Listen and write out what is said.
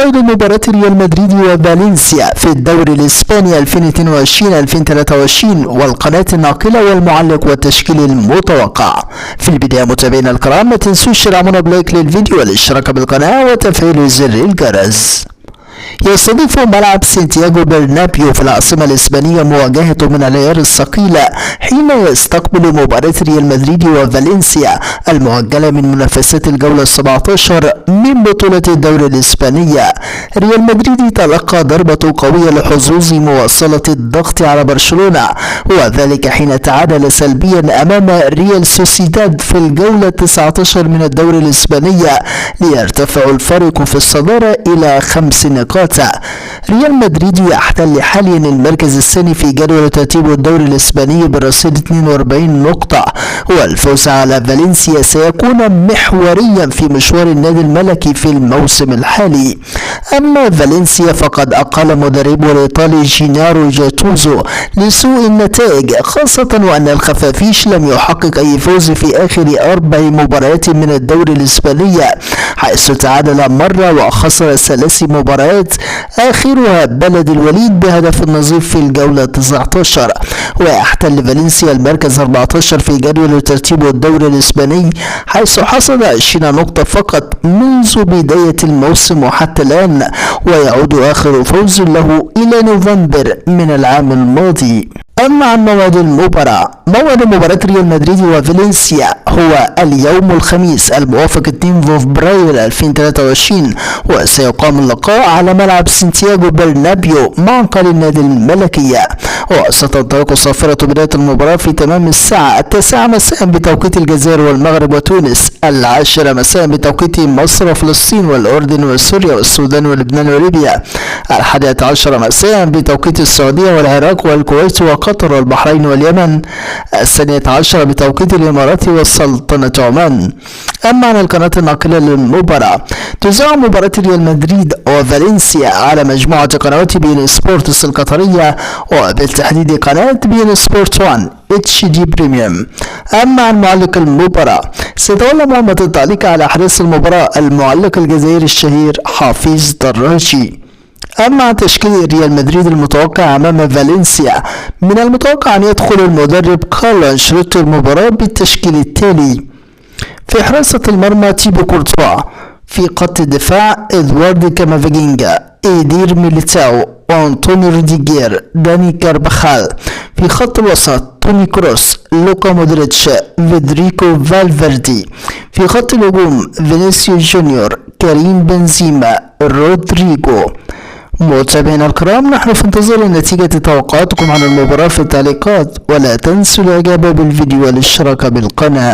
موعد مباراة ريال مدريد وفالنسيا في الدوري الإسباني 2022-2023 والقناة الناقلة والمعلق والتشكيل المتوقع. في البداية متابعينا الكرام، ما تنسوش دعمونا بلايك للفيديو والاشتراك بالقناة وتفعيل زر الجرس. يستضيف ملعب سانتياغو برنابيو في العاصمة الإسبانية مواجهة من العيار الثقيلة حين يستقبل مباراة ريال مدريد وفالنسيا المؤجلة من منافسات الجولة 17 من بطولة الدوري الإسبانية. ريال مدريد تلقى ضربة قوية لحظوظ مواصلة الضغط على برشلونة، وذلك حين تعادل سلبيا أمام ريال سوسيداد في الجولة 19 من الدوري الإسبانية ليرتفع الفارق في الصدارة إلى 5 نقاط. ريال مدريد يحتل حاليا المركز الثاني في جدول ترتيب الدوري الإسباني برصيد 42 نقطة، والفوز على فالنسيا سيكون محوريا في مشوار النادي الملكي في الموسم الحالي. أما فالنسيا فقد أقال مدربه الإيطالي جينارو جاتوزو لسوء النتائج، خاصة وأن الخفافيش لم يحقق أي فوز في آخر 4 مباريات من الدوري الإسباني، حيث تعادل مرة وخسر 3 مباريات آخرها بلد الوليد بهدف نظيف في الجولة 19. ويحتل فالنسيا المركز 14 في جدول ترتيب الدوري الإسباني، حيث حصد 20 نقطة فقط منذ بداية الموسم وحتى الآن، ويعود آخر فوز له إلى نوفمبر من العام الماضي. أما عن موعد المباراة، موعد مباراة ريال مدريد وفالنسيا هو اليوم الخميس الموافق 2 فبراير 2023، وسيقام اللقاء على ملعب سانتياغو برنابيو معقل النادي الملكية، وستنطلق صافرة بداية المباراة في تمام الساعة 9 مساء بتوقيت الجزائر والمغرب وتونس، 10 مساء بتوقيت مصر وفلسطين والأردن وسوريا والسودان ولبنان وليبيا، 11 مساء بتوقيت السعودية والعراق والكويت وقطر والبحرين واليمن، 12 بتوقيت الإمارات والسلطنة عمان. أما عن القناة الناقلة للمباراة، تذاع مباراة ريال مدريد وفالنسيا على مجموعة قنوات بي إن سبورتس القطرية، وبالتحديد قناة بي إن سبورت 1 HD بريميوم. أما عن معلق المباراة، سيتولى مهمة التعليق على أحداث المباراة المعلق الجزائري الشهير حفيظ دراجي. أما عن تشكيل ريال مدريد المتوقع أمام فالنسيا، من المتوقع أن يدخل المدرب كارلو أنشيلوتي المباراة بالتشكيل التالي: في حراسة المرمى تيبو كورتوا، في خط الدفاع إدوارد كامافينجا، إيدير ميليتاو، وأنطونيو روديجير، داني كارباخال. في خط الوسط توني كروس، لوكا مودريتش، فيدريكو فالفيردي. في خط الهجوم فينيسيوس جونيور، كريم بنزيما، رودريجو. متابعينا الكرام، نحن في انتظار نتيجة توقعاتكم عن المباراة في التعليقات، ولا تنسوا الإعجاب بالفيديو والاشتراك بالقناة.